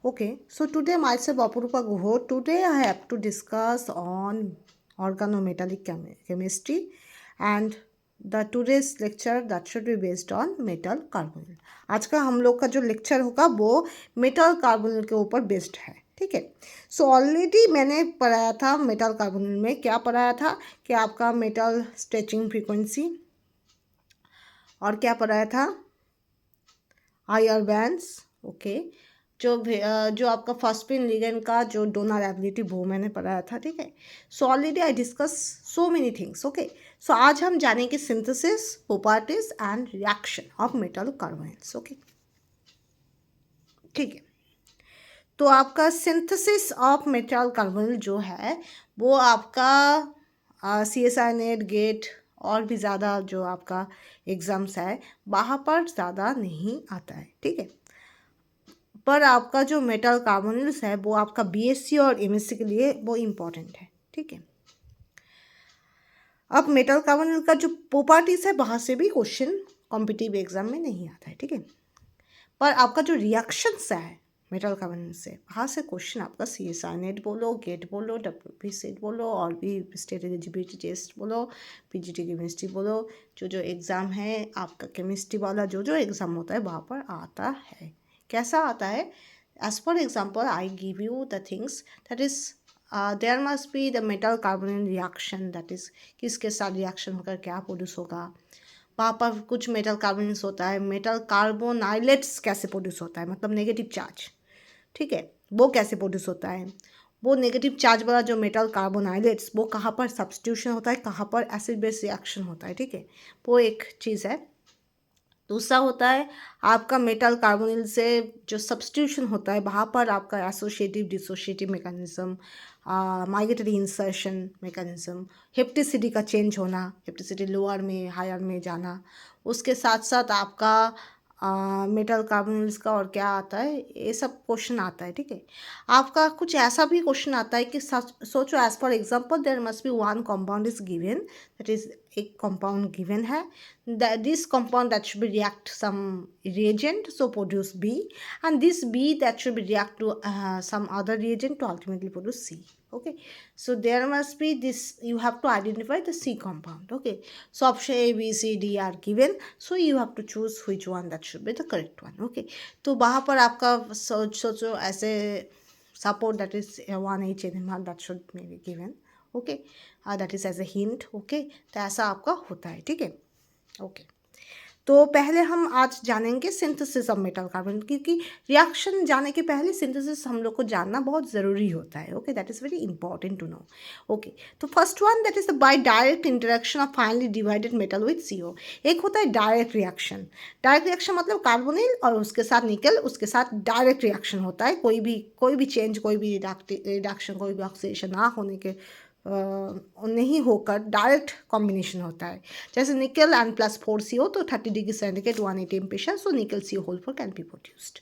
Okay, so today myself Apurupa Guho. Today I have to discuss on organometallic chemistry, and the today's lecture that should be based on metal carbonyl. आज का हम लोग का जो lecture होगा वो metal carbonyl के ऊपर बेस्ड है, ठीक है। सो ऑलरेडी मैंने पढ़ाया था मेटल कार्बोनिल में, क्या पढ़ाया था कि आपका मेटल स्ट्रेचिंग फ्रीक्वेंसी, और क्या पढ़ाया था आईआर बैंड्स, ओके। जो आपका फॉस्फेट लिगेंड का जो डोनर एबिलिटी वो मैंने पढ़ाया था, ठीक है। So already I discuss so many things, okay. So आज हम जानेंगे synthesis, properties and reaction of metal carbonyls, okay, ठीक है। तो आपका सिंथेसिस ऑफ मेटल कार्बोनाइल जो है वो आपका CSI नेट गेट और भी ज़्यादा जो आपका एग्ज़ाम्स है वहाँ पर ज़्यादा नहीं आता है, ठीक है। पर आपका जो मेटल कार्बोनिल्स है वो आपका BSc और MSc के लिए वो इम्पॉर्टेंट है, ठीक है। अब मेटल कार्बोनिल का जो प्रॉपर्टीज़ है वहाँ से भी क्वेश्चन कॉम्पिटिटिव एग्जाम में नहीं आता है, ठीक है। पर आपका जो रिएक्शंस है मेटल कार्बोनिल से वहाँ से क्वेश्चन आपका CSI नेट बोलो, गेट बोलो, WP सेट बोलो, और भी स्टेट एलिजिबिलिटी टेस्ट बोलो, PGT केमिस्ट्री बोलो, जो एग्ज़ाम है आपका केमिस्ट्री वाला जो एग्ज़ाम होता है वहाँ पर आता है। कैसा आता है? As for example, I give you the things that is there must be the metal carbonyl reaction, that is किसके साथ रिएक्शन होकर क्या प्रोड्यूस होगा। वहाँ पर कुछ मेटल कार्बोनिल्स होता है, मेटल कार्बोनाइलेट्स कैसे प्रोड्यूस होता है, मतलब नेगेटिव चार्ज, ठीक है, वो कैसे प्रोड्यूस होता है। वो नेगेटिव चार्ज वाला जो मेटल कार्बोनाइलेट्स वो कहाँ पर सब्स्टिट्यूशन होता है, कहाँ पर एसिड बेस रिएक्शन होता है, ठीक है, वो एक चीज़ है। दूसरा होता है आपका मेटल कार्बोनिल से जो सब्स्टिट्यूशन होता है वहाँ पर आपका associative dissociative mechanism, migratory insertion mechanism, hapticity का चेंज होना, हेप्टिसिटी लोअर में हायर में जाना, उसके साथ साथ आपका मेटल कार्बोनिल्स का और क्या आता है, ये सब क्वेश्चन आता है, ठीक है। आपका कुछ ऐसा भी क्वेश्चन आता है कि सोचो as for example there must be one compound is given, that is एक कंपाउंड गिवन है, this compound that should be react some reagent so produce B, and this B that should be react to some other reagent to ultimately produce C, okay. So there must be this, you have to identify the C compound, okay. So option A, B, C, D are given, so you have to choose which one that should be the correct one, okay. तो वहाँ पर आपका सोचो ऐसे support that is 1H NMR that should maybe given, okay, that is as a hint, okay. तो ऐसा आपका होता है, ठीक है, ओके। तो पहले हम आज जानेंगे सिंथेसिस ऑफ मेटल कार्बन, क्योंकि रिएक्शन जाने के पहले सिंथेसिस हम लोग को जानना बहुत ज़रूरी होता है, okay, that is very important to know, okay. तो first one that is the by direct interaction of finally divided metal with CO। एक होता है डायरेक्ट रिएक्शन। डायरेक्ट रिएक्शन मतलब कार्बोनिल और उसके साथ निकल, उसके साथ डायरेक्ट रिएक्शन होता है, कोई भी चेंज, कोई भी रिडक्शन, कोई भी ऑक्सीडेशन ना होने के नहीं होकर डायरेक्ट कॉम्बिनेशन होता है। जैसे निकल एंड प्लस 4CO तो 30 डिग्री सेंटीग्रेड 180 एम्पेयर, सो निकल CO whole 4 can be produced.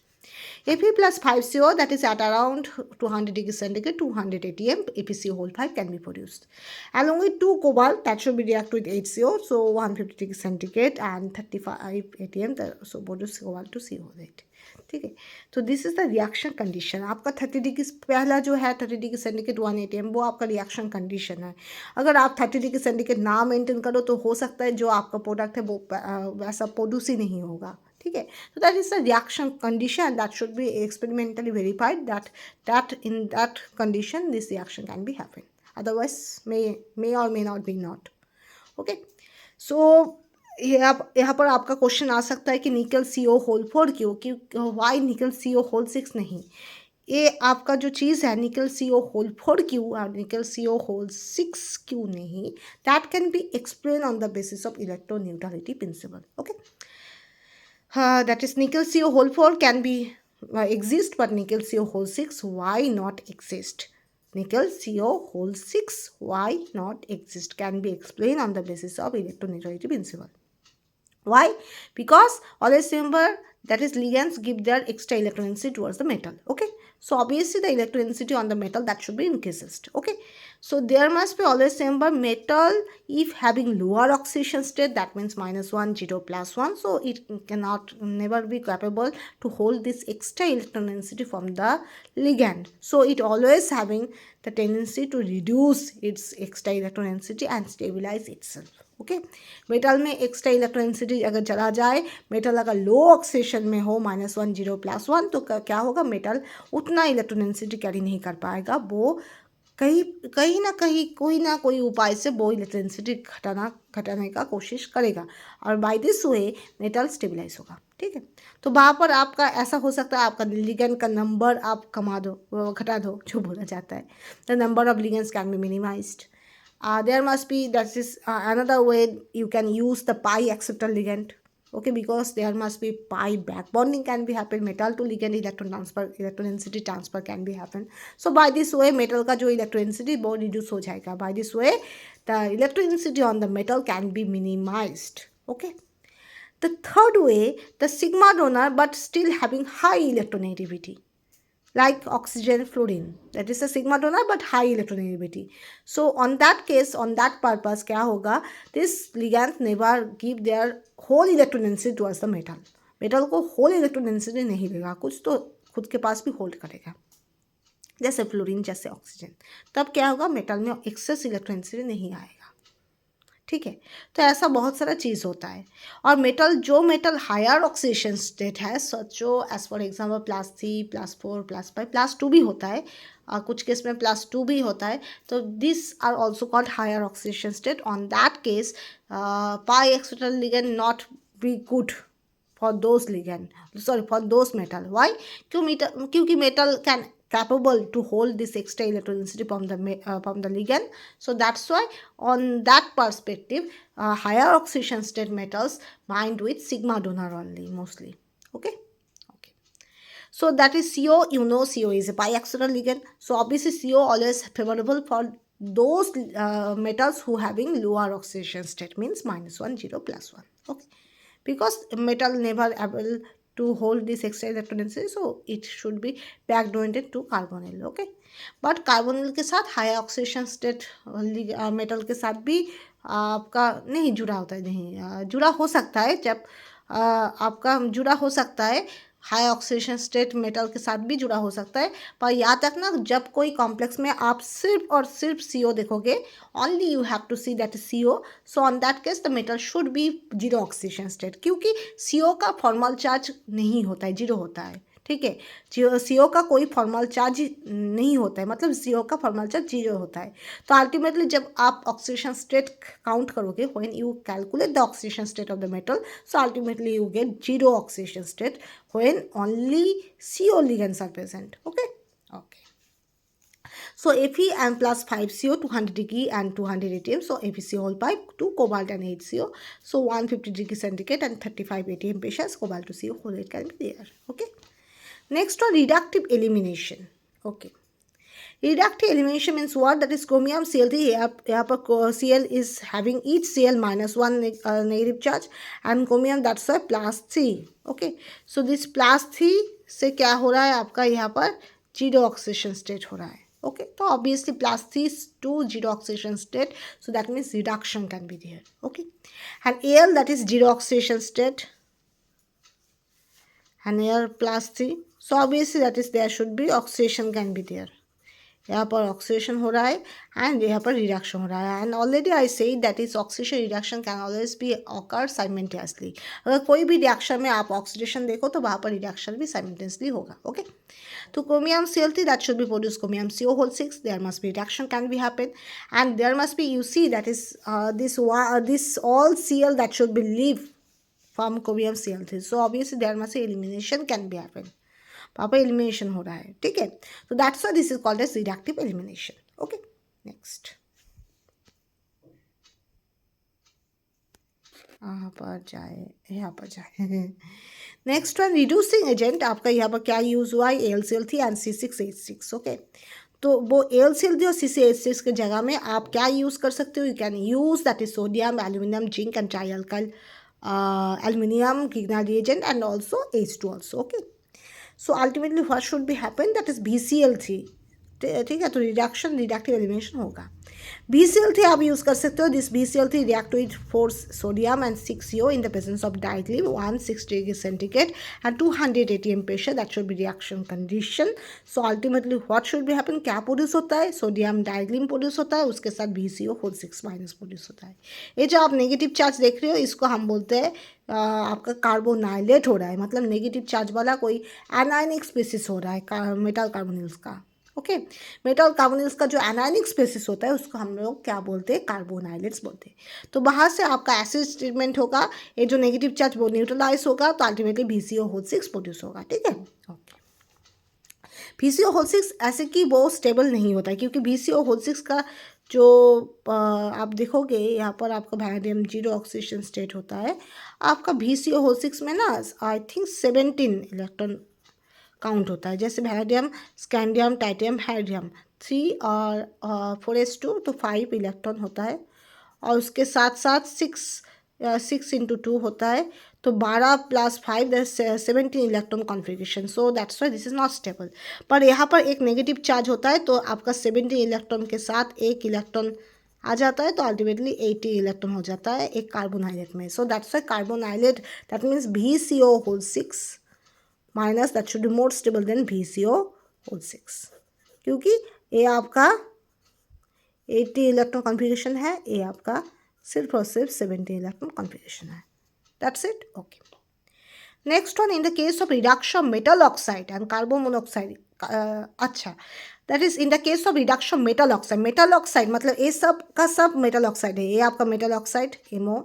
Fe plus 5CO, that is at around 200 degree centigrade 280 ApCO whole 5 can be produced. Along with 2 cobalt that should be react with 8CO, so 150 degree centigrade and 35 ATM, so produce cobalt to CO rate, ठीक है। तो this is the reaction condition. आपका 30 degree पहला जो है 30 degree centigrade 180 वो आपका reaction condition है। अगर आप 30 डिग्री सेंटीग्रेड ना मेंटेन करो तो हो सकता है जो आपका प्रोडक्ट है वो वैसा प्रोड्यूस ही नहीं होगा, ठीक है। तो that is the reaction condition that should be experimentally verified that in that condition this reaction can be happen, otherwise may और may not be not, okay. So यहाँ पर आपका क्वेश्चन आ सकता है कि निकल CO होल 4 क्यों, वाई निकल CO होल 6 नहीं। ये आपका जो चीज़ है निकल CO होल 4 क्यों और निकल CO होल 6 क्यों नहीं, that can be explain on the basis of electroneutrality principle, okay. That is nickel CO whole 4 can be exist, but nickel CO whole 6 why not exist? Nickel CO whole 6 why not exist can be explained on the basis of electroneutrality principle. Why? Because always remember that is ligands give their extra electron density towards the metal, okay. So obviously the electrodensity on the metal, that should be increased. Okay, so there must be always remember metal if having lower oxidation state, that means -1, 0, +1, so it cannot never be capable to hold this extra electron density from the ligand. So it always having the tendency to reduce its extra electron density and stabilize itself. Okay, metal में extra electron density अगर चला जाए, metal अगर लो oxidation में हो -1, 0, +1, तो क्या होगा, मेटल उतना इलेक्ट्रॉन डेंसिटी कैरी नहीं कर पाएगा, वो कहीं कहीं ना कहीं कोई ना कोई उपाय से वो इलेक्ट्रॉन डेंसिटी घटाने का कोशिश करेगा और by this way metal stabilize होगा। ठीक है, तो वहाँ पर आपका ऐसा हो सकता है, आपका लिगेंड का नंबर आप कमा दो, घटा दो, जो बोला जाता है, the number of ligands can be minimised. There must be, that is another way you can use the pi acceptor ligand. Okay, because there must be pi back bonding can be happen, metal to ligand electron transfer, electron density transfer can be happen. So by this way metal का जो electron density वो reduce हो जाएगा. By this way the electron density on the metal can be minimized. Okay. The third way, the sigma donor but still having high electronegativity, like oxygen, fluorine, that is a sigma donor but high electronegativity. So on that case, on that purpose क्या होगा, this ligand never give their whole electron density towards the metal. metal को whole electron density नहीं देगा, कुछ तो खुद के पास भी होल्ड करेगा, जैसे फ्लोरीन, जैसे ऑक्सीजन. तब क्या होगा, मेटल में एक्सेस इलेक्ट्रॉन डेंसिटी नहीं आएगा. ठीक है, तो ऐसा बहुत सारा चीज़ होता है. और मेटल, जो मेटल हायर ऑक्सीडेशन स्टेट है, जो एज फॉर एग्जाम्पल +3, +4, +5, +2 भी होता है, कुछ केस में +2 भी होता है, तो this are also called higher oxidation state. On that case pi acceptor ligand not be good for those ligand, sorry, for those metal. Why? क्योंकि metal can capable to hold this extra electron density from the ligand. So that's why on that perspective higher oxidation state metals bind with sigma donor only mostly. Okay. So that is CO. You know, CO is a pi accelerator ligand. So obviously CO always favorable for those metals who having lower oxidation state, means -1, 0, +1. Okay, because metal never able to hold this extra electron density, so it should be back donated to carbonyl. Okay, but carbonyl के साथ high oxidation state metal के साथ भी आपका नहीं जुड़ा होता है, नहीं जुड़ा हो सकता है, जब आपका जुड़ा हो सकता है, हाई ऑक्सीडेशन स्टेट मेटल के साथ भी जुड़ा हो सकता है, पर याद रखना, जब कोई कॉम्प्लेक्स में आप सिर्फ और सिर्फ CO देखोगे, only you have to see that CO. So on that case the metal should be zero oxidation state, क्योंकि CO का फॉर्मल चार्ज नहीं होता है, जीरो होता है. ठीक है, CO का कोई फॉर्मल चार्ज नहीं होता है, मतलब CO का फॉर्मल चार्ज जीरो होता है. तो अल्टीमेटली जब आप ऑक्सीडेशन स्टेट काउंट करोगे, when you calculate the oxidation state of the metal, so ultimately you get zero oxidation state when only CO ligands are present. Okay. So Fe and plus 5CO, 200 degree and 200 atm. So FeC whole pipe, 2 cobalt and 8 CO. So 150 degree centigrade and 35 atm patients, cobalt to CO whole rate can be there. Okay. Next one, reductive elimination. Okay. Reductive elimination means what? That is chromium Cl3. यहाँ पर Cl is having each Cl -1 negative charge and chromium, that's why +3. Okay. So this +3 से क्या हो रहा है, आपका यहाँ पर जीरो ऑक्सीडेशन स्टेट हो रहा है. Okay, तो obviously +3 to zero oxidation state, so that means reduction can be there. Okay, and Al, that is zero oxidation state, and here +3, so obviously that is there should be oxidation can be there. यहाँ पर oxidation हो रहा है and यहाँ पर reduction हो रहा है, and already I say that is oxidation reduction can always be occur simultaneously. अगर कोई भी रिएक्शन में आप ऑक्सीडेशन देखो तो वहाँ पर रिडक्शन भी साइमल्टेनियसली होगा. ओके, तो chromium Cl3 that should be produced chromium CO whole 6, there must be reduction can be happen, and there must be, you see, that is this all Cl that should be leave from chromium Cl3, so obviously there must be elimination can be happen. पापा elimination हो रहा है. ठीक है, तो that's why this is called as reductive elimination. Okay, next यहाँ पर जाए नेक्स्ट वन, रिड्यूसिंग एजेंट. आपका यहाँ पर क्या यूज़ हुआ है, AlCl3 एंड C6H6. ओके, तो वो AlCl3 और C6H6 के जगह में आप क्या यूज़ कर सकते हो, you can use that is sodium, aluminium, zinc and tri alkyl aluminium, गिग्ना reagent and also H2 also. Okay, so ultimately what should be happen, that is BCl3, ठीक है। तो रिडक्शन, रिडक्टिव एलिमिनेशन होगा। BCl3 आप use कर सकते हो। This BCl3 react with 4 sodium and 6 CO in the presence of diethyl 160 degree centigrade and 200 atm pressure. That should be reaction condition. So ultimately what should be happen, क्या produce होता है, sodium डाइग्लिम produce होता है, उसके साथ BCO4 minus produce होता है। ये जो आप नेगेटिव चार्ज देख रहे हो इसको हम बोलते हैं आपका कार्बोनाइलेट हो रहा है, मतलब नेगेटिव चार्ज वाला कोई एनायनिक स्पीसीज हो रहा है मेटल कार्बोनिल्स का। ओके, मेटल कार्बोनिल्स का जो एनायनिक स्पीसीज होता है उसको हम लोग क्या बोलते हैं, कार्बोनाइलेट्स बोलते हैं। तो बाहर से आपका एसिड ट्रीटमेंट होगा, ये जो नेगेटिव चार्ज वो न्यूट्रलाइज होगा, तो अल्टीमेटली BCO6 प्रोड्यूस होगा, ठीक है। ओके, BCO6 ऐसे कि वो स्टेबल नहीं होता है, क्योंकि BCO6 का जो आप देखोगे यहाँ पर आपका वैनेडियम 0 ऑक्सीडेशन स्टेट होता है। आपका BCO6 में ना आई थिंक 17 इलेक्ट्रॉन काउंट होता है, जैसे वैनेडियम, स्कैंडियम, टाइटेनियम, हेरियम 3 और 4s2 तो 5 इलेक्ट्रॉन होता है, और उसके साथ साथ 6 इंटू 2 होता है, तो 12 + 5 17 electron configuration. So that's why this is not stable. पर यहाँ पर एक नेगेटिव चार्ज होता है, तो आपका 17 इलेक्ट्रॉन के साथ एक इलेक्ट्रॉन आ जाता है, तो अल्टीमेटली 80 इलेक्ट्रॉन हो जाता है एक कार्बोनाइलेट में। So that's why carbonylate, that means BCO6 minus, that should be more stable than BCO6, क्योंकि ये आपका 80 इलेक्ट्रॉन कॉन्फ़िगरेशन है, ये आपका सिर्फ और सिर्फ 70 इलेक्ट्रॉन कॉन्फ़िगरेशन है। That's it. Okay, next one, in the case of reduction metal oxide and carbon monoxide, अच्छा, that is in the case of reduction metal oxide. Metal oxide मतलब ये सब का सब मेटल ऑक्साइड है। ये आपका मेटल ऑक्साइड MO,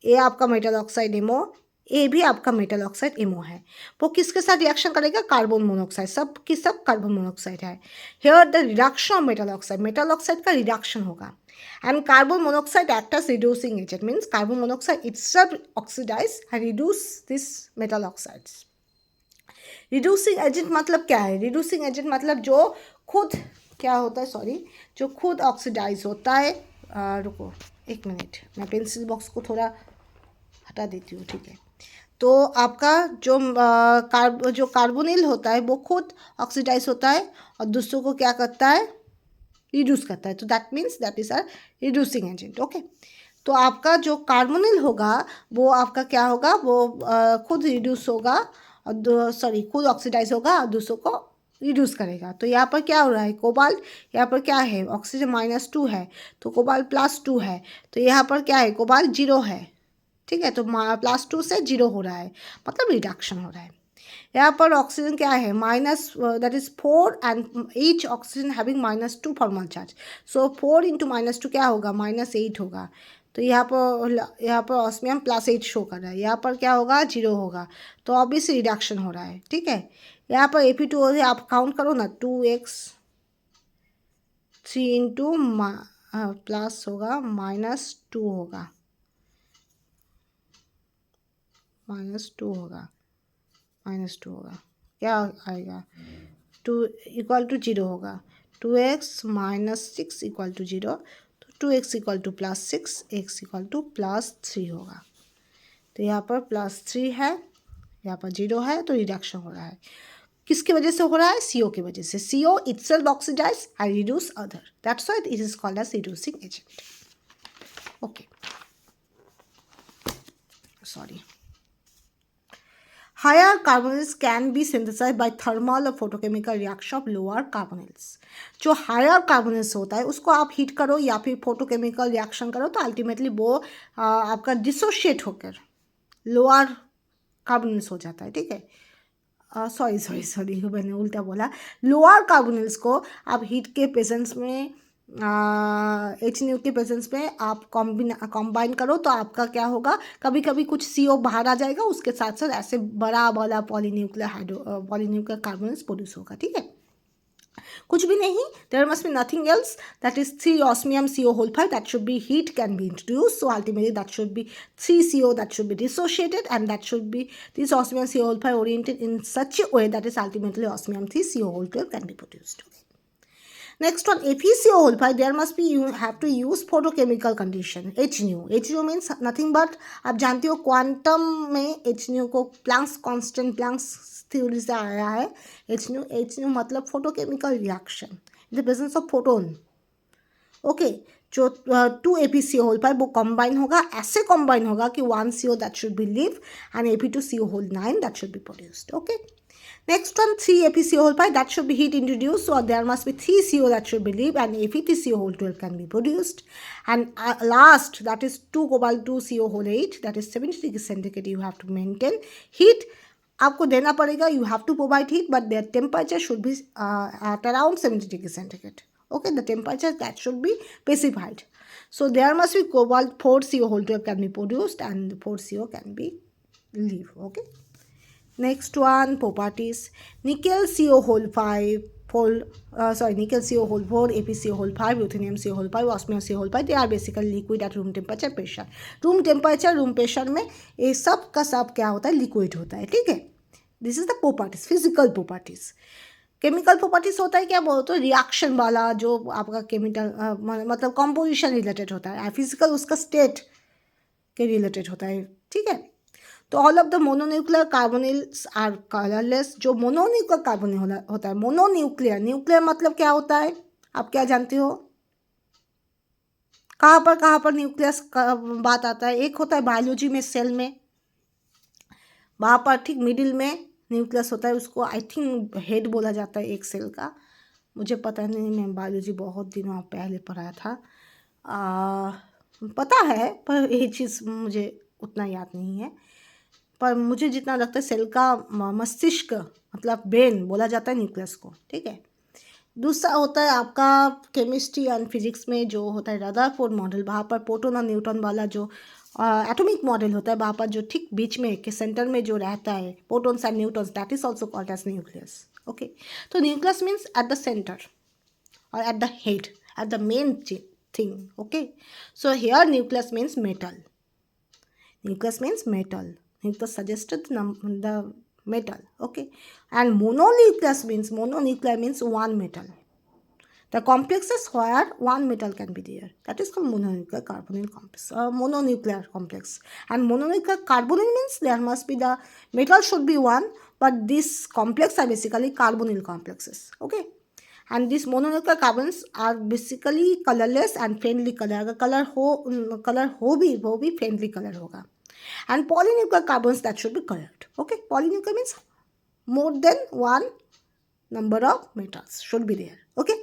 ये आपका मेटल ऑक्साइड MO, ये भी आपका मेटल ऑक्साइड MO है। वो किसके साथ रिएक्शन करेगा, कार्बन मोनोऑक्साइड, सब की सब कार्बन मोनोऑक्साइड है। Here the reduction of metal oxide का रिडक्शन होगा, and carbon monoxide act as reducing agent, means carbon monoxide itself oxidize and reduce this metal oxides. Reducing agent मतलब क्या है, रिड्यूसिंग एजेंट मतलब जो खुद क्या होता है, सॉरी, जो खुद ऑक्सीडाइज होता है। रुको एक मिनट, मैं पेंसिल बॉक्स को थोड़ा हटा देती हूँ, ठीक है। तो आपका जो कार्बोनिल होता है वो खुद ऑक्सीडाइज होता है और दूसरों को क्या करता है, रिड्यूस करता है, तो that means that is a reducing agent. Okay, तो आपका जो कार्बोनिल होगा वो आपका क्या होगा, वो खुद रिड्यूस होगा और खुद ऑक्सीडाइज होगा और दूसरों को रिड्यूस करेगा। तो यहाँ पर क्या हो रहा है, कोबाल्ट, यहाँ पर क्या है, ऑक्सीजन -2 है, तो कोबाल्ट +2 है, तो यहाँ पर क्या है, कोबाल्ट 0 है, ठीक है। तो +2 से 0 हो रहा है, मतलब रिडक्शन हो रहा है। यहाँ पर ऑक्सीजन क्या है, minus, that is 4 and each oxygen having -2 formal charge, सो 4 × -2 क्या होगा, -8 होगा। तो यहाँ पर ऑस्मियम +8 शो कर रहा है, यहाँ पर क्या होगा, 0 होगा, तो ऑब्वियसली रिडक्शन हो रहा है, ठीक है। यहाँ पर Ap2 हो रहा है, आप काउंट करो ना, 2x 3 इंटू प्लस होगा -2 होगा, -2 होगा, -2 होगा, क्या आएगा, 2 = 0 होगा, 2x - 6 = 0, तो 2x = +6, x = +3 होगा। तो यहाँ पर +3 है, यहाँ पर 0 है, तो रिडक्शन हो रहा है। किसकी वजह से हो रहा है, CO की वजह से। CO itself oxidize and reduce other, that's why it is called as reducing agent. Okay, sorry. Higher carbonyls can be synthesized by thermal or photochemical reaction of lower carbonyls. जो हायर कार्बोनिल्स होता है उसको आप heat करो या फिर photochemical reaction करो, तो अल्टीमेटली वो आपका डिसोशिएट होकर लोअर कार्बोनिल्स हो जाता है, ठीक है। सॉरी मैंने उल्टा बोला। लोअर कार्बोनिल्स को आप हीट के प्रेजेंस में, HNO के प्रेजेंस में आप कॉम्बाइन करो, तो आपका क्या होगा, कभी कभी कुछ CO बाहर आ जाएगा, उसके साथ साथ ऐसे बड़ा वाला पॉलीन्यूक्लियर कार्बोनिल्स प्रोड्यूस होगा, ठीक है। कुछ भी नहीं, there must be nothing else, that is 3 osmium CO5, that should be heat can be introduced, so ultimately that should be 3 CO that should be dissociated, and that should be this osmium CO5 oriented in such a way that is ultimately osmium 3 CO12 can be produced. Next one, FeCO5, there must be, you have to use photochemical condition, HNO means nothing but, आप जानते हो quantum में HNO को Planck's constant, planks theory से आया है H new मतलब photochemical reaction in the presence of photon. Okay, जो 2 AP CO होल पर वो कॉम्बाइन होगा, ऐसे कॉम्बाइन होगा कि 1 CO that should be leave and AP2CO whole 9 that should be produced. Okay, next one 3 AP CO whole pi that should be heat introduced, so there must be 3 CO that should be leave and Fe3CO whole 12 can be produced, and last that is 2 cobalt 2 CO whole 8 that is 70 degrees centigrade you have to maintain heat आपको देना पड़ेगा, you have to provide heat but their temperature should be at around 70 degrees centigrade. Okay, the temperature that should be specified. So there must be cobalt 4 CO whole 12 can be produced and 4 CO can be leave. Okay, next one properties. Nickel CO whole 5 nickel CO whole 4 AP CO whole 5 ruthenium CO whole 5 osmium CO whole 5 they are basically liquid at room temperature pressure. room pressure में ये सब का सब क्या होता है, liquid होता है. ठीक है, this is the properties, physical properties. Chemical properties होता है क्या बोलते हो, रिएक्शन वाला जो आपका केमिकल मतलब कंपोजिशन रिलेटेड होता है, फिजिकल उसका स्टेट के रिलेटेड होता है. ठीक है, तो all of the mononuclear carbonyls are colourless. जो मोनोन्यूक्लियर कार्बोनिल होता है, मोनोन्यूक्लियर, न्यूक्लियर मतलब क्या होता है आप क्या जानते हो, कहाँ पर न्यूक्लियस का बात आता है. एक होता है बायोलॉजी में सेल में, वहाँ पर ठीक मिडिल में न्यूक्लियस होता है, उसको आई थिंक हेड बोला जाता है एक सेल का, मुझे पता नहीं, मैं बायोलॉजी बहुत दिनों पहले पढ़ाया था, पता है पर ये चीज़ मुझे उतना याद नहीं है, पर मुझे जितना लगता है सेल का मस्तिष्क मतलब ब्रेन बोला जाता है न्यूक्लियस को. ठीक है, दूसरा होता है आपका केमिस्ट्री एंड फिजिक्स में जो होता है रदरफोर्ड मॉडल, वहाँ पर प्रोटॉन और न्यूट्रॉन वाला जो एटॉमिक मॉडल होता है, वहाँ पर जो ठीक बीच में के सेंटर में जो रहता है protons and neutrons, that is also called as nucleus. Okay, तो nucleus means at the centre or at the head, at the main thing. Okay, so here nucleus means metal. Nucleus means metal. Nucleus suggested the metal. Okay, and mononuclear means one metal. The complexes where one metal can be there, that is called mononuclear carbonyl complex, mononuclear complex. And mononuclear carbonyl means there must be the metal should be one, but these complexes are basically carbonyl complexes. Okay, and these mononuclear carbons are basically colorless and faintly color. अगर colour हो भी वो भी faintly color होगा. And polynuclear carbons that should be colored. Okay, polynuclear means more than one number of metals should be there. Okay,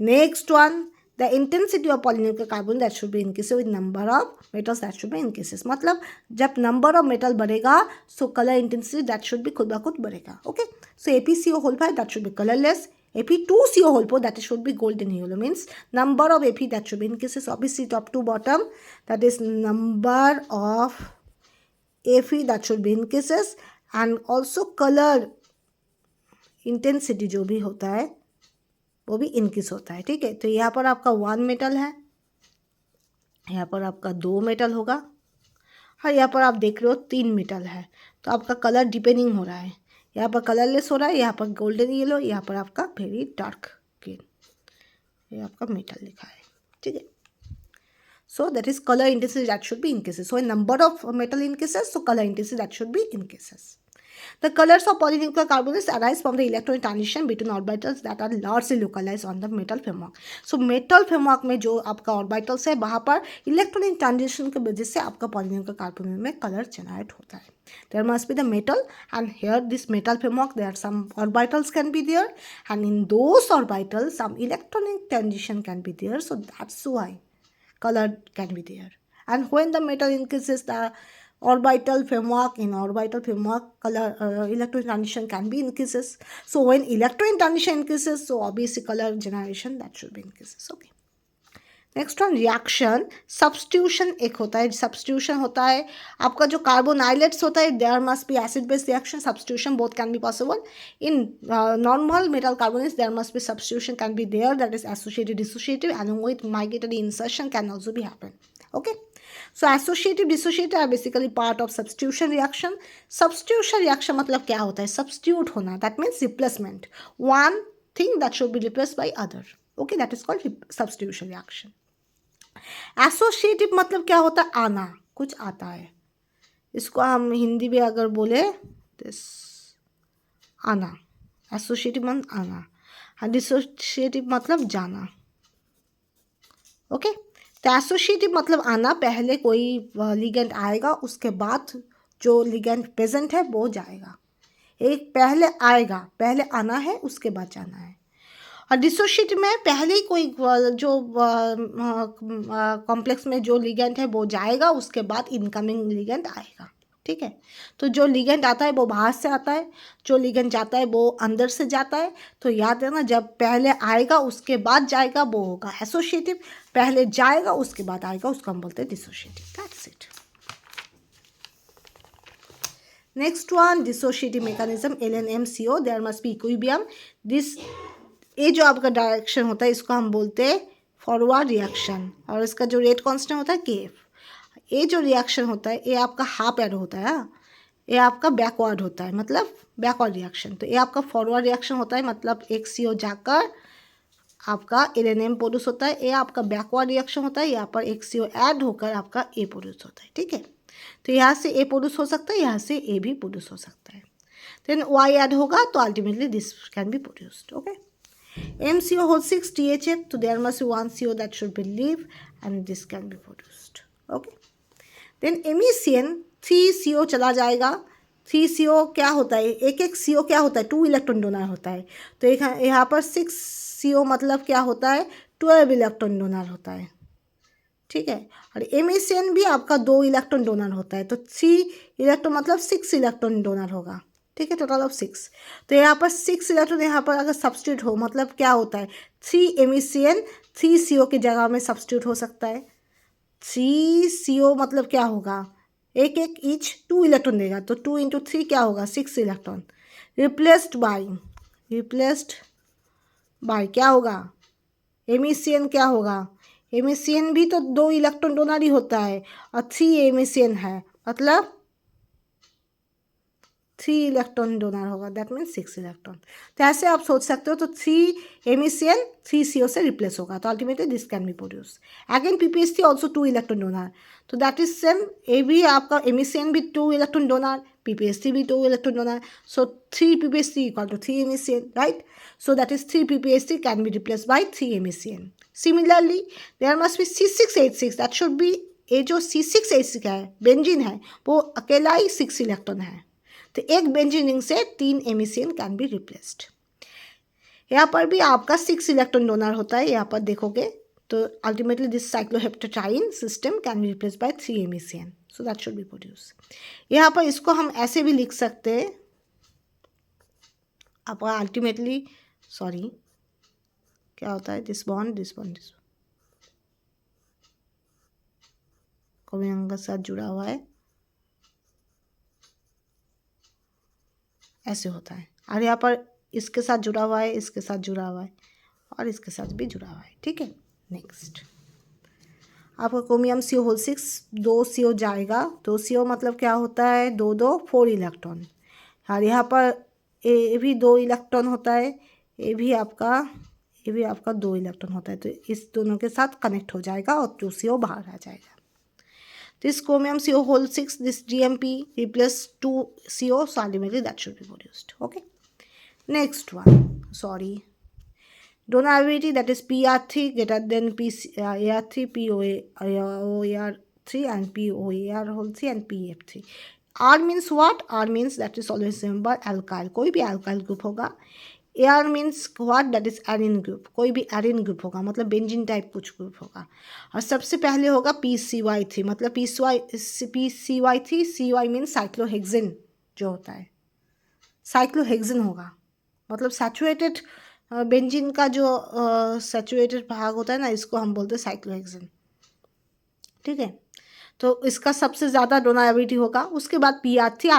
next one, the intensity of polynuclear carbon that should be increased with number of metals that should be increases. मतलब जब number of metal बढ़ेगा so color intensity that should be खुद ब खुद बढ़ेगा. Okay, so ApCO whole 5 that should be colorless. Ap2CO whole 4 that should be golden yellow means number of Ap that should be increases. Obviously top to bottom that is number of Ap that should be increases, and also color intensity जो भी होता है वो भी increase होता है. ठीक है, तो यहाँ पर आपका 1 मेटल है, यहाँ पर आपका 2 मेटल होगा, और यहाँ पर आप देख रहे हो 3 मेटल है, तो आपका कलर डिपेंडिंग हो रहा है, यहाँ पर कलरलेस हो रहा है, यहाँ पर गोल्डन येलो, यहाँ पर आपका वेरी डार्क ग्रीन, ये आपका मेटल लिखा है. ठीक है, so that is color intensity that should be increases. So number of metal increases, so color intensity that should be increases. The colors of polynuclear carbonates arise from the electron transition between orbitals that are largely localized on the metal framework. So metal framework में जो आपका orbitals है वहाँ पर electronic transition की वजह से आपका polynuclear carbonate में color generate होता है. There must be the metal, and here this metal framework there are some orbitals can be there, and in those orbitals some electronic transition can be there, so that's why color can be there. And when the metal increases, the orbital framework, in orbital framework color electron transition can be increases. So when electron transition increases, so obviously color generation that should be increases. Okay, next one reaction substitution. एक होता है substitution होता है आपका जो carbonylates होता है, there must be acid base reaction, substitution both can be possible. In normal metal carbonates there must be substitution can be there, that is associative dissociative along with migratory insertion can also be happen. Okay, so associative dissociative are basically part of substitution reaction. Substitution reaction मतलब क्या होता है, substitute होना, that means replacement, one thing that should be replaced by other. Okay, that is called substitution reaction. Associative मतलब क्या होता है, आना, कुछ आता है, इसको हम हिंदी में अगर बोले दिस आना, एसोसिएटिव मीन्स आना, और डिसोसिएटिव मतलब जाना। ओके, तो एसोसिएटिव मतलब आना, पहले कोई लिगेंड आएगा उसके बाद जो लिगेंड प्रेजेंट है वो जाएगा। एक पहले आएगा, पहले आना है उसके बाद जाना है। और डिसोशिएटिव में पहले ही कोई जो कॉम्प्लेक्स में जो लिगेंड है वो जाएगा, उसके बाद इनकमिंग लिगेंड आएगा। ठीक है, तो जो लिगेंड आता है वो बाहर से आता है, जो लिगेंड जाता है वो अंदर से जाता है। तो याद रखना, जब पहले आएगा उसके बाद जाएगा वो होगा एसोसिएटिव, पहले जाएगा उसके बाद आएगा उसको हम बोलते हैं dissociative. That's it. Next one, dissociative mechanism LNMCO, there must be equilibrium. This, ये जो आपका डायरेक्शन होता है इसको हम बोलते हैं फॉरवर्ड रिएक्शन, और इसका जो रेट कांस्टेंट होता है KF। ये जो रिएक्शन होता है ये आपका हाफ एड होता है, ये आपका बैकवर्ड होता है, मतलब बैकवर्ड रिएक्शन। तो ये आपका फॉरवर्ड रिएक्शन होता है, मतलब एक CO जाकर आपका LNM प्रोड्यूस होता है। ये आपका बैकवर्ड रिएक्शन होता है, यहाँ पर एक CO ऐड होकर आपका A प्रोड्यूस होता है। ठीक है, तो यहाँ से A प्रोड्यूस हो सकता है, यहाँ से A भी प्रोड्यूस हो सकता है। देन Y ऐड होगा तो ultimately this can be produced. Okay, MCO holds 6 THF, so there must be one CO that should be leave and this can be produced. Okay. Then MECN 3 CO चला जाएगा। 3 CO क्या होता है, एक एक CO क्या होता है, 2 इलेक्ट्रॉन डोनर होता है। तो एक यहाँ पर 6 CO मतलब क्या होता है, 12 इलेक्ट्रॉन डोनर होता है। ठीक है, और MECN भी आपका 2 इलेक्ट्रॉन डोनर होता है, तो 3 इलेक्ट्रॉन मतलब 6 इलेक्ट्रॉन डोनर होगा। ठीक है, टोटल ऑफ 6। तो यहाँ पर 6 इलेक्ट्रॉन यहाँ पर अगर सब्स्टिट्यूट हो, मतलब क्या होता है, 3 MECN 3 CO की जगह में सब्स्टिट्यूट हो सकता है। 3 CO मतलब क्या होगा, एक एक ईच 2 इलेक्ट्रॉन देगा, तो 2 इंटू 3 क्या होगा, 6 इलेक्ट्रॉन। रिप्लेस्ड बाय क्या होगा, MECN क्या होगा, MECN भी तो 2 इलेक्ट्रॉन डोनर ही होता है, और 3 MECN है, मतलब 3 इलेक्ट्रॉन डोनर होगा, दैट मीन्स 6 इलेक्ट्रॉन। तो ऐसे आप सोच सकते हो, तो 3 MECN 3 CO से रिप्लेस होगा, तो ultimately this can be produce. Again PPST also 2 electron donor, तो दैट इज सेम, ए भी आपका MECN भी 2 इलेक्ट्रॉन डोनर, PPST भी 2 electron donor, so 3 PPST equal to 3 MECN, right. So that is 3 PPST can be replace by 3 MECN। Similarly there must be C6H6, that should be, ये जो C6H6 है benzene है वो अकेला ही 6 electron है, तो एक बेंजीन रिंग से 3 MECN कैन बी रिप्लेस्ड। यहाँ पर भी आपका 6 इलेक्ट्रॉन डोनर होता है, यहाँ पर देखोगे तो ultimately this cycloheptadiene system can be replaced by 3 MECN, so that should be produce. यहाँ पर इसको हम ऐसे भी लिख सकते हैं, आपका अल्टीमेटली सॉरी क्या होता है, दिस बॉन्ड कोविलेंट के साथ जुड़ा हुआ है, ऐसे होता है, और यहाँ पर इसके साथ जुड़ा हुआ है, इसके साथ जुड़ा हुआ है, और इसके साथ भी जुड़ा हुआ है। ठीक है, नेक्स्ट आपका क्रोमियम CO होल 6, 2 CO जाएगा, 2 CO मतलब क्या होता है, 2 2 4 इलेक्ट्रॉन, और यहाँ पर ए भी 2 इलेक्ट्रॉन होता है, ये भी आपका 2 इलेक्ट्रॉन होता है, तो इस दोनों के साथ कनेक्ट हो जाएगा और 2 CO बाहर आ जाएगा। This chromium CO whole 6, this GMP replace 2 CO, so ultimately that should be produced. Okay. Next one, sorry. Donor ability, that is PR3 greater than AR3, POAR3 and POAR whole 3 and PF3. R means what? R means that is always remember alkyl, कोई भी alkyl group होगा। AR means what? that is arene group, कोई भी Erin group होगा, मतलब benzene type कुछ group होगा। और सबसे पहले होगा PCY3, मतलब PCY3, CY मीन्स साइक्लोहेक्सिन जो होता है, साइक्लोहेक्सिन होगा, मतलब सैचुरेटेड बेंजीन का जो सैचुरेटेड भाग होता है ना, इसको हम बोलते हैं साइक्लोहेक्सिन। ठीक है, तो इसका सबसे ज़्यादा डोनाबिलिटी होगा। उसके बाद PR3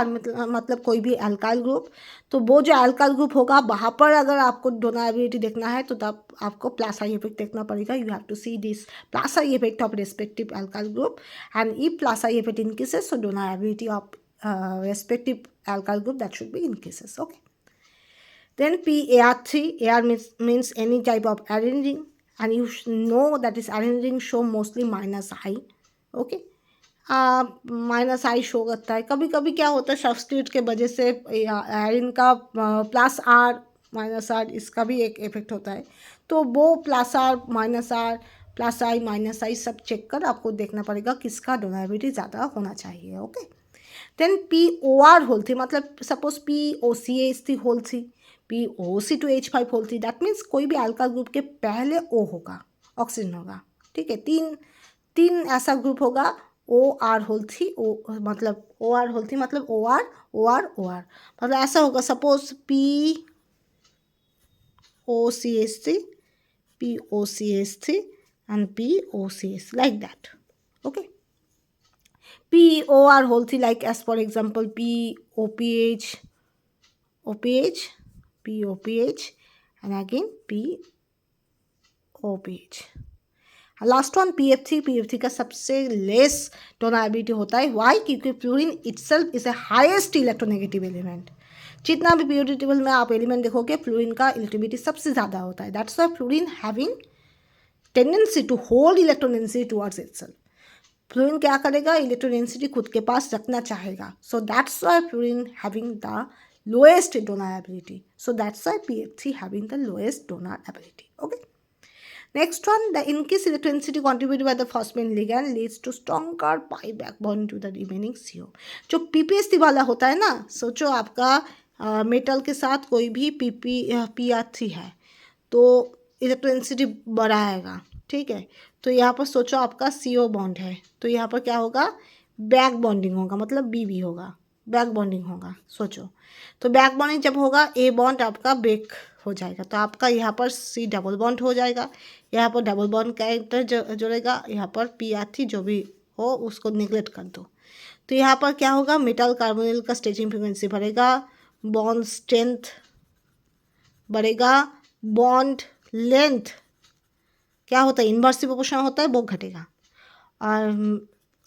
मतलब कोई भी अल्काइल ग्रुप, तो वो जो अल्काइल ग्रुप होगा वहाँ पर अगर आपको डोनाबिलिटी देखना है तो तब आपको प्लस आई इफेक्ट देखना पड़ेगा। You have to see this plus I effect of respective alkyl group, and if plus I effect increases so donability of respective alkyl group that should be increases. Okay, then PAR3, AR means any type of arene ring, and you know that is arene ring show mostly minus I. Okay, minus I show करता है। कभी कभी क्या होता है substitute के वजह से आयरन का प्लस आर माइनस आर इसका भी एक इफेक्ट होता है। तो वो plus R minus R plus I minus I सब चेक कर आपको देखना पड़ेगा किसका डोनेबिलिटी ज़्यादा होना चाहिए। Okay, then P O R whole three, मतलब suppose P O C H three whole three, P O C two H five whole three, that means कोई भी अल्काइल ग्रुप के पहले ओ होगा, ऑक्सीजन होगा। ठीक है, तीन तीन ऐसा ग्रुप होगा। ओ आर होल थी, ओ मतलब ओ आर होल थी मतलब O R O R O R, मतलब ऐसा होगा suppose P O C H three, P O C H three and P O C H like that. Okay, POR whole thing like as for example POPH, OPH, POPH and again POPH। Last one PF3, PF3 का सबसे less डोनेबिलिटी होता है। Y? क्योंकि fluorine itself is a highest electronegative element. जितना भी periodic table में आप element देखोगे फ्लोरीन का इलेक्ट्रोनेगेटिविटी सबसे ज़्यादा होता है। That's why fluorine having tendency to hold electronegativity towards itself. Fluorine क्या करेगा? इलेक्ट्रोडेंसिटी खुद के पास रखना चाहेगा। So that's why fluorine having the lowest donor ability. So that's why PF3 having the lowest donor ability. Okay, next one, the increased electronegativity contributed by the phosphine ligand leads to stronger pi backbone to the remaining CO। जो PPSC वाला होता है ना, सोचो आपका metal के साथ कोई भी PR3 है तो इलेक्ट्रोनेगेटिविटी बढ़ाएगा। ठीक है, तो यहाँ पर सोचो आपका CO बॉन्ड है तो यहाँ पर क्या होगा? बैक बॉन्डिंग होगा, मतलब BB होगा, बैक बॉन्डिंग होगा। सोचो, तो बैक बॉन्डिंग जब होगा A बॉन्ड आपका ब्रेक हो जाएगा तो आपका यहाँ पर C डबल बॉन्ड हो जाएगा, यहाँ पर डबल बॉन्ड कैरेक्टर जुड़ेगा, यहाँ पर PR3 जो भी हो उसको निगलेक्ट कर दो। तो यहाँ पर क्या होगा? मेटल कार्बोनिल का स्टेचिंग फ्रीक्वेंसी बढ़ेगा, बॉन्ड स्ट्रेंथ बढ़ेगा, बॉन्ड लेंथ क्या होता है? इन्वर्सली प्रोपोर्शनल होता है, वो घटेगा। और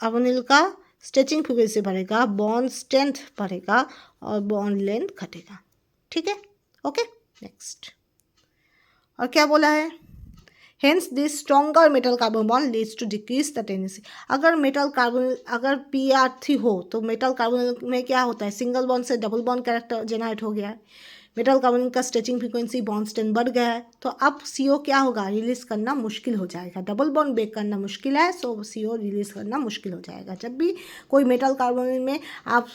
कार्बोनिल का स्ट्रेचिंग फ्रीक्वेंसी बढ़ेगा, बॉन्ड स्ट्रेंथ बढ़ेगा और बॉन्ड लेंथ घटेगा। ठीक है, ओके, नेक्स्ट। और क्या बोला है? Hence this stronger metal carbon bond leads to decrease the tendency. अगर मेटल कार्बन अगर PR3 हो तो मेटल कार्बन में क्या होता है? सिंगल बॉन्ड से डबल बॉन्ड कैरेक्टर जनरेट हो गया है, मेटल कार्बन का स्ट्रेचिंग फ्रीक्वेंसी बॉन्ड स्ट्रेंथ बढ़ गया है, तो अब CO क्या होगा? रिलीज करना मुश्किल हो जाएगा। डबल बॉन्ड ब्रेक करना मुश्किल है, सो CO रिलीज करना मुश्किल हो जाएगा। जब भी कोई मेटल कार्बन में आप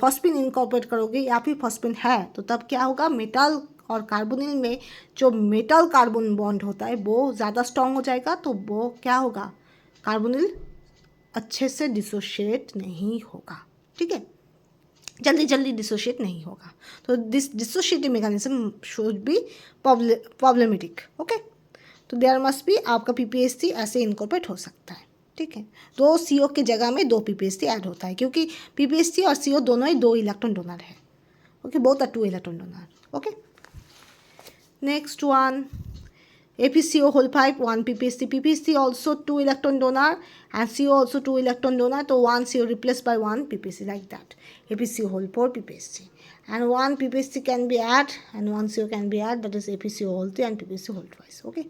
फॉस्फिन इनकॉर्पोरेट करोगे या फिर फॉस्फिन है तो तब क्या होगा? मेटल और कार्बोनिल में जो मेटल कार्बन बॉन्ड होता है वो ज़्यादा स्ट्रॉन्ग हो जाएगा, तो वो क्या होगा? कार्बोनिल अच्छे से डिसोशिएट नहीं होगा। ठीक है, जल्दी जल्दी डिसोशिएट नहीं होगा, तो this dissociative mechanism should be problematic. Okay, तो देयर मस्ट बी आपका PPSC ऐसे इनकॉर्पोरेट हो सकता है। ठीक है, 2 CO की जगह में 2 PPSC ऐड होता है क्योंकि PPSC और CO दोनों ही 2 इलेक्ट्रॉन डोनर है। Okay, both are 2 electron donor. Okay, next one, APCO whole pipe 1 PPSC, PPSC also 2 electron donor and CO also 2 electron donor, so 1 CO replaced by 1 PPSC like that। APCO whole 4 PPSC and 1 PPSC can be add and 1 CO can be add, that is APCO whole 3 and PPSC whole twice। okay,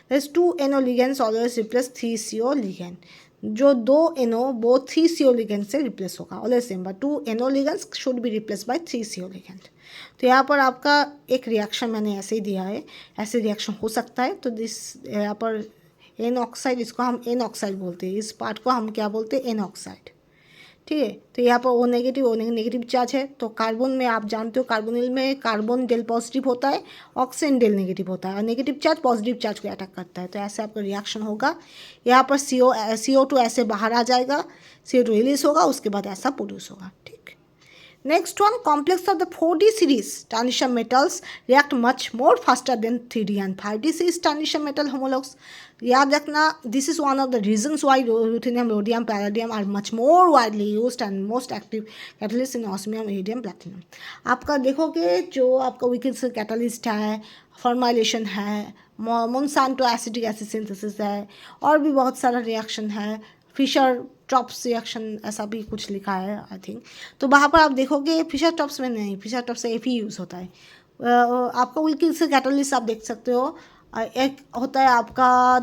there's 2 NO ligands always replace 3 CO ligand। जो 2 NO वो 3 CO ligand से replace होगा always same, but 2 NO ligands should be replace by 3 CO ligand। तो यहाँ पर आपका एक reaction मैंने ऐसे ही दिया है, ऐसे रिएक्शन हो सकता है। तो दिस यहाँ पर एन ऑक्साइड, इसको हम एन ऑक्साइड बोलते हैं, इस पार्ट को हम क्या बोलते हैं? An oxide. ठीक है, तो यहाँ पर O नेगेटिव चार्ज है, तो कार्बन में आप जानते हो कार्बोनिल में कार्बन डेल पॉजिटिव होता है, ऑक्सीजन डेल नेगेटिव होता है और नेगेटिव चार्ज पॉजिटिव चार्ज को अटैक करता है। तो ऐसे आपका रिएक्शन होगा, यहाँ पर CO2 ऐसे बाहर आ जाएगा, CO2 रिलीज होगा, उसके बाद ऐसा प्रोड्यूस होगा। ठीक, next one, complex of the 4D series transition metals react much more faster than 3D and 5D series transition metal homologues। याद रखना, this is one of the reasons why ruthenium, rhodium, palladium are much more widely used and most active catalysts in osmium, iridium, platinum। आपका देखोगे जो आपका विकिल्स catalyst है, formylation है, मोनसांटो acetic acid synthesis है, और भी बहुत सारा रिएक्शन है, फिशर ट्रॉप्स रिएक्शन ऐसा भी कुछ लिखा है आई थिंक। तो वहाँ पर आप देखोगे फिशर ट्रॉप्स में नहीं, फिशर ट्रॉप्स से Fe यूज़ होता है। आपका विल्किंस कैटलिस्ट आप देख सकते हो, एक होता है आपका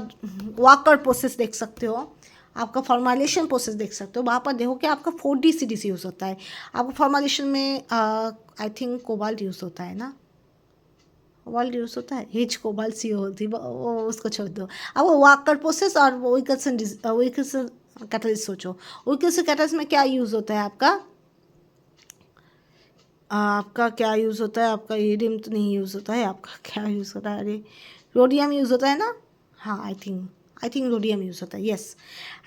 वाकर प्रोसेस देख सकते हो, आपका फॉर्मुलेशन प्रोसेस देख सकते हो, वहाँ पर देखो कि आपका 4D सीरीज यूज़ होता है। आपका फॉर्मुलेशन में आई थिंक कोबाल्ट यूज़ होता है ना, कोबाल्ट यूज़ होता है, एच कोबाल्ट सी होती है, वो उसको छोड़ दो। अब वो वाकर प्रोसेस और वो विकल्सन कैटलिस्ट सोचो। विकल्सन कैटलिस्ट में क्या यूज़ होता है आपका, आपका क्या यूज़ होता है, आपका ईडियम तो नहीं यूज़ होता है, आपका क्या यूज़ होता है, अरे रोडियम यूज़ होता है ना, हाँ आई थिंक रोडियम यूज़ होता है, यस।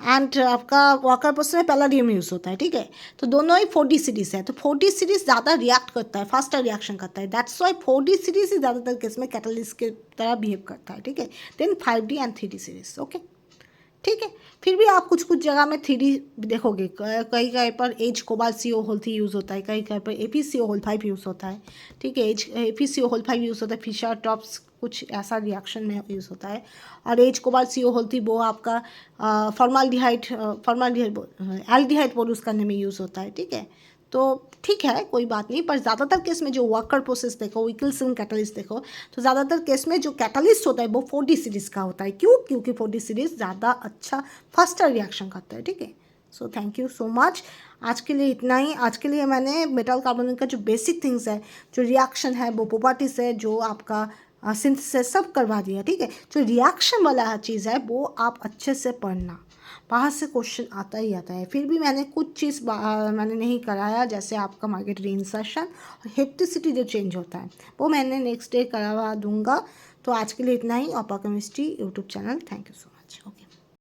एंड आपका वाकर प्रोसेस में पैलाडियम यूज़ होता है, ठीक है। तो दोनों ही 4D सीरीज़ है, तो 4D सीरीज़ ज़्यादा रिएक्ट करता है, फास्टर रिएक्शन करता है, दैट्स वाई 4D सीरीज़ ही ज़्यादातर केस में कैटलिस्ट की तरह बिहेव करता है, ठीक है। Then 5D and 3D series, okay, ठीक है। फिर भी आप कुछ कुछ जगह में 3D देखोगे, कहीं कहीं पर H cobalt CO whole 3 use होता है, कहीं कहीं पर ApCO होल 5 यूज़ होता है, ठीक है। ApCO होल 5 यूज़ होता है, फिशर टॉप्स कुछ ऐसा रिएक्शन में यूज़ होता है। और एच कोबाल्ट CO होल 3 वो आपका फॉर्माल्डिहाइड एल्डिहाइड प्रोड्यूस करने में यूज़ होता है, ठीक है। तो ठीक है, कोई बात नहीं, पर ज़्यादातर केस में जो वाकर प्रोसेस देखो, विकल्सन कैटलिस्ट देखो, तो ज़्यादातर केस में जो कैटलिस्ट होता है वो 4D सीरीज़ का होता है। क्यों? क्योंकि 4D सीरीज़ ज़्यादा अच्छा फास्टर रिएक्शन करता है, ठीक है। So thank you so much, आज के लिए इतना ही। आज के लिए मैंने मेटल कार्बोनेट का जो बेसिक थिंग्स है, जो रिएक्शन है, वो प्रॉपर्टीज है, जो आपका सिंथेसिस सब करवा दिया, ठीक है। जो रिएक्शन वाला चीज़ है वो आप अच्छे से पढ़ना, बाहर से क्वेश्चन आता ही आता है। फिर भी मैंने कुछ चीज़ मैंने नहीं कराया, जैसे आपका मार्केट रीइंसर्शन और हेप्टिसिटी जो चेंज होता है वो मैंने नेक्स्ट डे करवा दूंगा। तो आज के लिए इतना ही, अपा chemistry YouTube channel, thank you so much, okay.